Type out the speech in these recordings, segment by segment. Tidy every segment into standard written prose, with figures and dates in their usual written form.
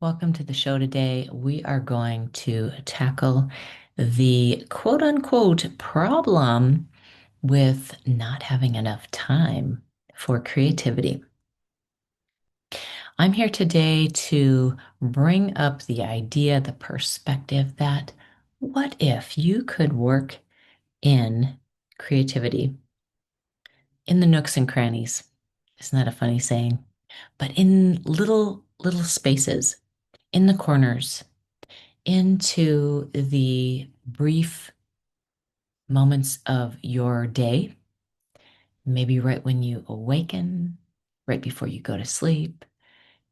Welcome to the show today. We are going to tackle the quote unquote problem with not having enough time for creativity. I'm here today to bring up the idea, the perspective that what if you could work in creativity in the nooks and crannies? Isn't that a funny saying? But in little spaces, in the corners, into the brief moments of your day, maybe right when you awaken, right before you go to sleep.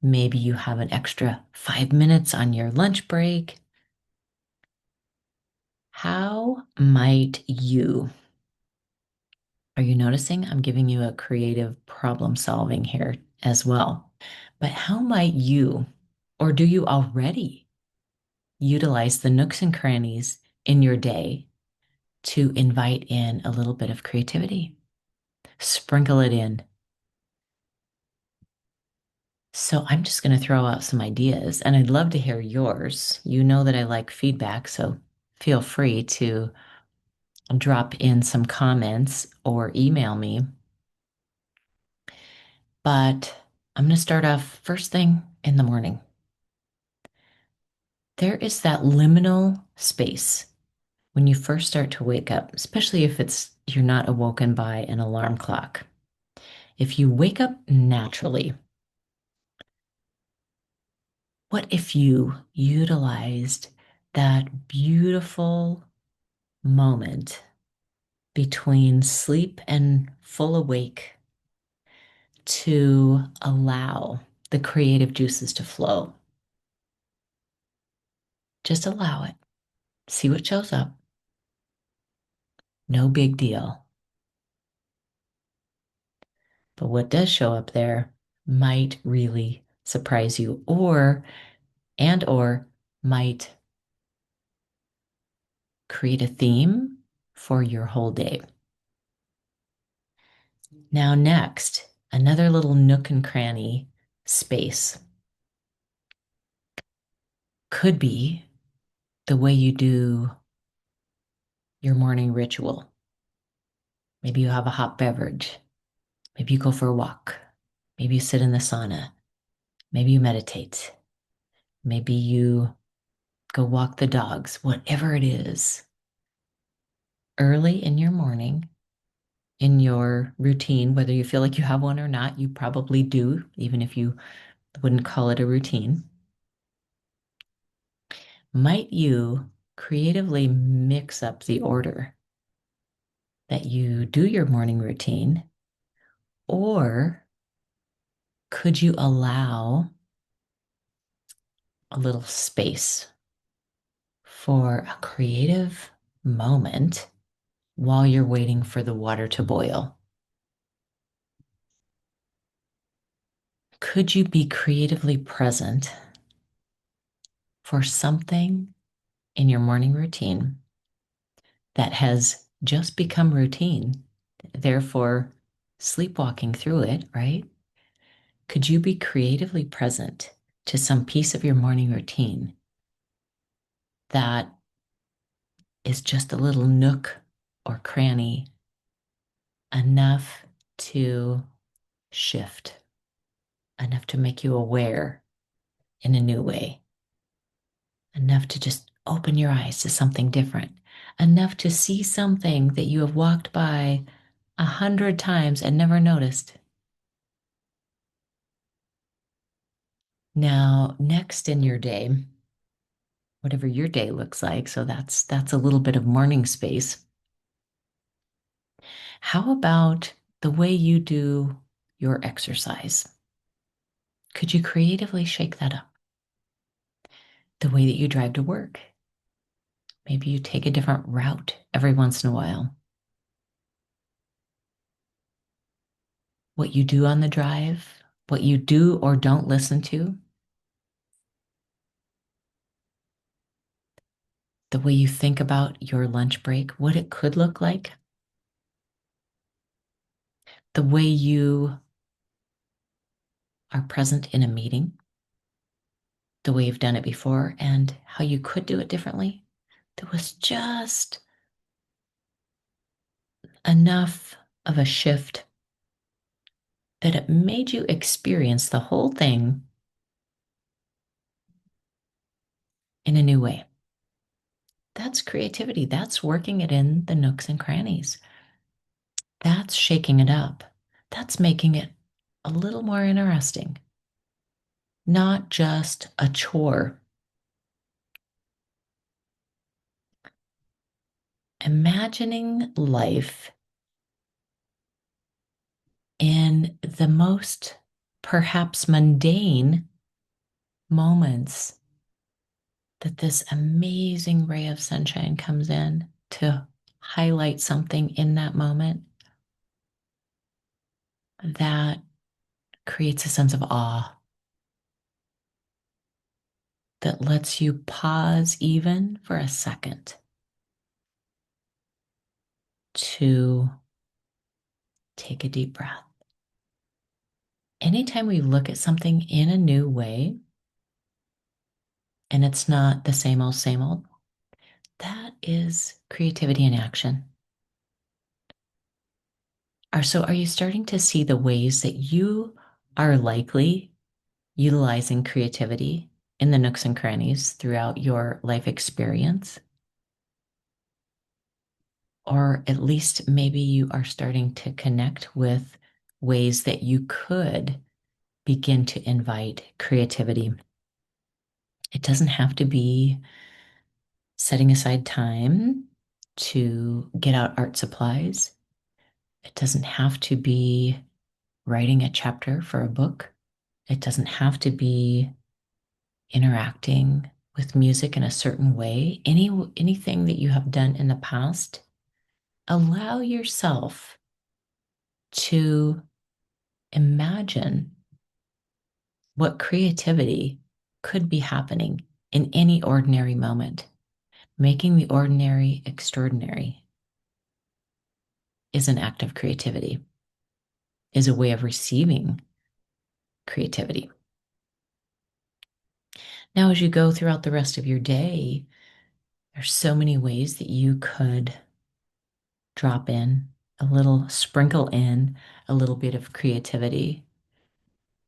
Maybe you have an extra 5 minutes on your lunch break. How might you? Are you noticing? I'm giving you a creative problem solving here as well. But how might you, or do you already utilize the nooks and crannies in your day to invite in a little bit of creativity? Sprinkle it in. So I'm just going to throw out some ideas and I'd love to hear yours. You know that I like feedback, so feel free to drop in some comments or email me. But I'm going to start off first thing in the morning. There is that liminal space when you first start to wake up, especially if you're not awoken by an alarm clock. If you wake up naturally, what if you utilized that beautiful moment between sleep and full awake to allow the creative juices to flow? Just allow it. See what shows up. No big deal. But what does show up there might really surprise you or might create a theme for your whole day. Now, next, another little nook and cranny space could be the way you do your morning ritual. Maybe you have a hot beverage. Maybe you go for a walk. Maybe you sit in the sauna. Maybe you meditate. Maybe you go walk the dogs, whatever it is. Early in your morning, in your routine, whether you feel like you have one or not, you probably do, even if you wouldn't call it a routine. Might you creatively mix up the order that you do your morning routine? Or could you allow a little space for a creative moment while you're waiting for the water to boil? Could you be creatively present for something in your morning routine that has just become routine, therefore sleepwalking through it, right? Could you be creatively present to some piece of your morning routine that is just a little nook or cranny enough to shift, enough to make you aware in a new way, enough to just open your eyes to something different, enough to see something that you have walked by 100 times and never noticed? Now, next in your day, whatever your day looks like, so that's a little bit of morning space. How about the way you do your exercise? Could you creatively shake that up? The way that you drive to work. Maybe you take a different route every once in a while. What you do on the drive, what you do or don't listen to, the way you think about your lunch break, what it could look like, the way you are present in a meeting, the way you've done it before and how you could do it differently. There was just enough of a shift that it made you experience the whole thing in a new way. That's creativity. That's working it in the nooks and crannies. That's shaking it up. That's making it a little more interesting, not just a chore. Imagining life in the most perhaps mundane moments that this amazing ray of sunshine comes in to highlight something in that moment that creates a sense of awe that lets you pause even for a second to take a deep breath. Anytime we look at something in a new way and it's not the same old, that is creativity in action. So are you starting to see the ways that you are likely utilizing creativity in the nooks and crannies throughout your life experience? Or at least maybe you are starting to connect with ways that you could begin to invite creativity. It doesn't have to be setting aside time to get out art supplies. It doesn't have to be writing a chapter for a book. It doesn't have to be interacting with music in a certain way. Anything that you have done in the past, allow yourself to imagine what creativity could be happening in any ordinary moment. Making the ordinary extraordinary is an act of creativity, is a way of receiving creativity. Now, as you go throughout the rest of your day, there's so many ways that you could drop in sprinkle in a little bit of creativity,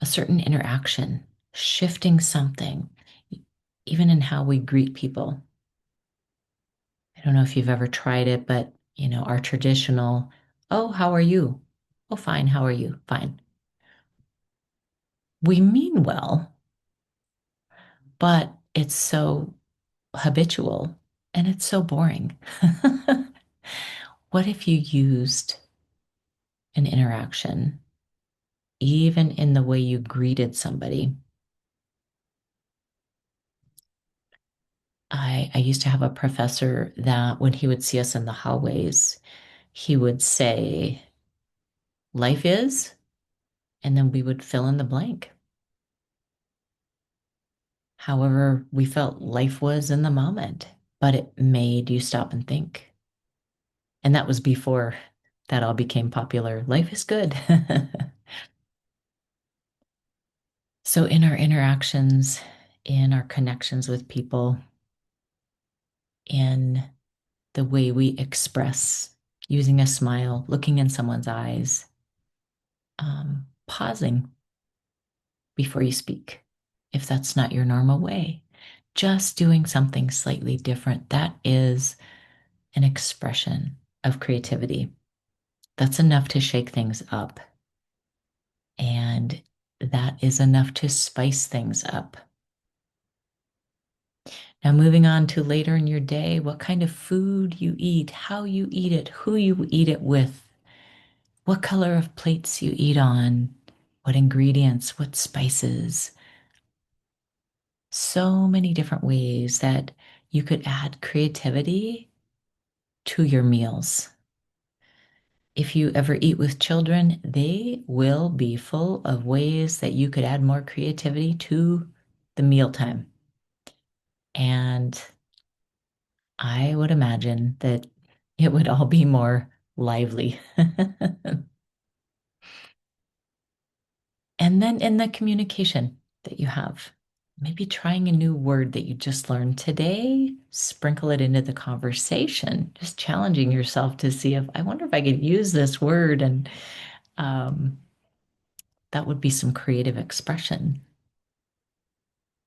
a certain interaction, shifting something, even in how we greet people. I don't know if you've ever tried it, but our traditional, oh, how are you? Oh, fine. How are you? Fine. We mean well, but it's so habitual and it's so boring. What if you used an interaction, even in the way you greeted somebody? I used to have a professor that when he would see us in the hallways, he would say, life is, and then we would fill in the blank. However, we felt life was in the moment, but it made you stop and think. And that was before that all became popular. Life is good. So, in our interactions, in our connections with people, in the way we express, using a smile, looking in someone's eyes, pausing before you speak, if that's not your normal way, just doing something slightly different, that is an expression of creativity. That's enough to shake things up. And that is enough to spice things up. Now, moving on to later in your day, what kind of food you eat, how you eat it, who you eat it with, what color of plates you eat on, what ingredients, what spices. So many different ways that you could add creativity to your meals. If you ever eat with children, they will be full of ways that you could add more creativity to the mealtime. And I would imagine that it would all be more lively. And then in the communication that you have, maybe trying a new word that you just learned today, sprinkle it into the conversation, just challenging yourself to see if I wonder if I could use this word. And um, that would be some creative expression.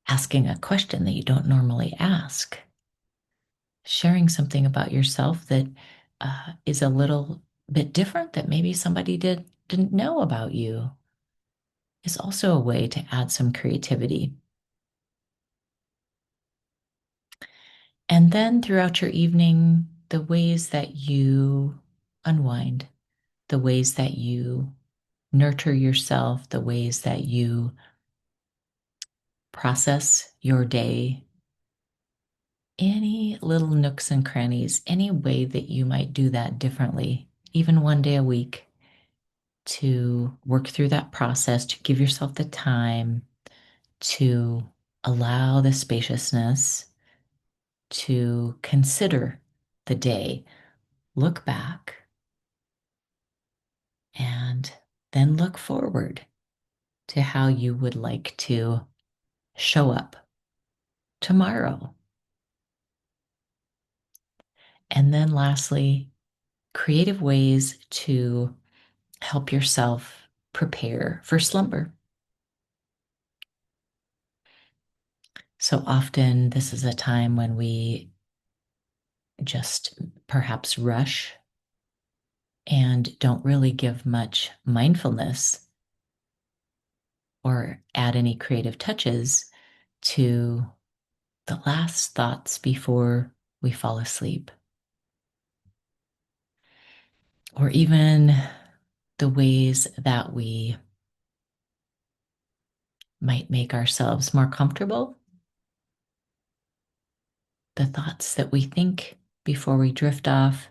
Asking a question that you don't normally ask, sharing something about yourself that is a little bit different that maybe somebody didn't know about you is also a way to add some creativity. And then throughout your evening, the ways that you unwind, the ways that you nurture yourself, the ways that you process your day, any little nooks and crannies, any way that you might do that differently, even one day a week, to work through that process, to give yourself the time to allow the spaciousness to consider the day, look back, and then look forward to how you would like to show up tomorrow. And then lastly, creative ways to help yourself prepare for slumber. So often, this is a time when we just perhaps rush and don't really give much mindfulness or add any creative touches to the last thoughts before we fall asleep. Or even the ways that we might make ourselves more comfortable, the thoughts that we think before we drift off.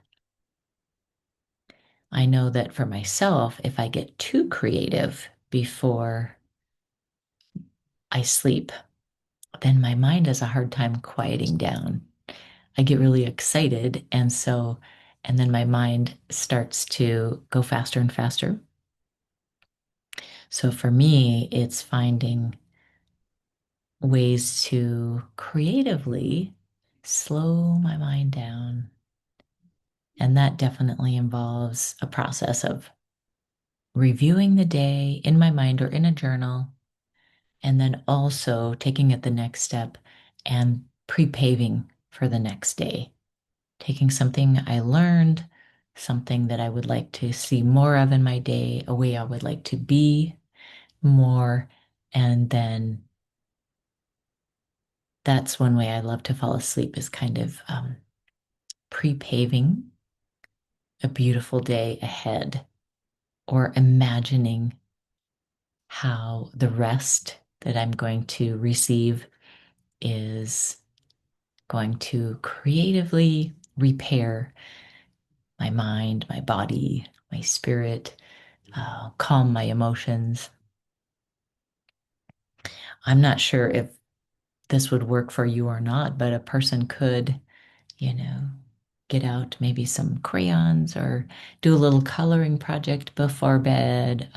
I know that for myself, if I get too creative before I sleep, then my mind has a hard time quieting down. I get really excited. And then my mind starts to go faster and faster. So for me, it's finding ways to creatively slow my mind down. And that definitely involves a process of reviewing the day in my mind or in a journal, and then also taking it the next step and pre-paving for the next day. Taking something I learned, something that I would like to see more of in my day, a way I would like to be more, and then that's one way I love to fall asleep is kind of pre-paving a beautiful day ahead or imagining how the rest that I'm going to receive is going to creatively repair my mind, my body, my spirit, calm my emotions. I'm not sure if this would work for you or not, but a person could, you know, get out maybe some crayons or do a little coloring project before bed,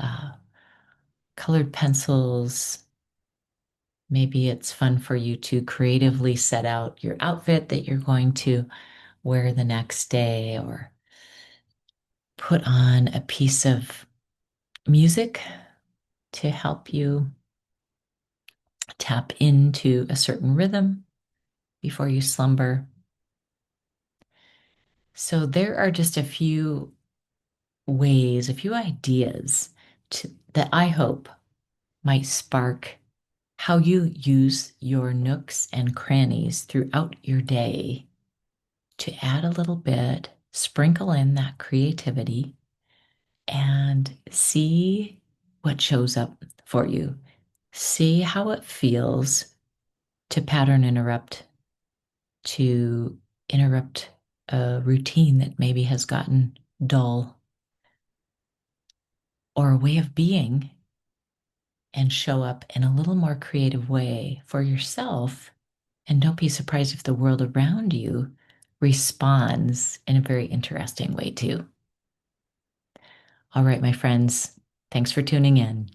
colored pencils. Maybe it's fun for you to creatively set out your outfit that you're going to wear the next day, or put on a piece of music to help you tap into a certain rhythm before you slumber. So there are just a few ways, a few ideas that I hope might spark how you use your nooks and crannies throughout your day to add a little bit, sprinkle in that creativity, and see what shows up for you. See how it feels to pattern interrupt, to interrupt a routine that maybe has gotten dull, or a way of being, and show up in a little more creative way for yourself. And don't be surprised if the world around you responds in a very interesting way too. All right, my friends, thanks for tuning in.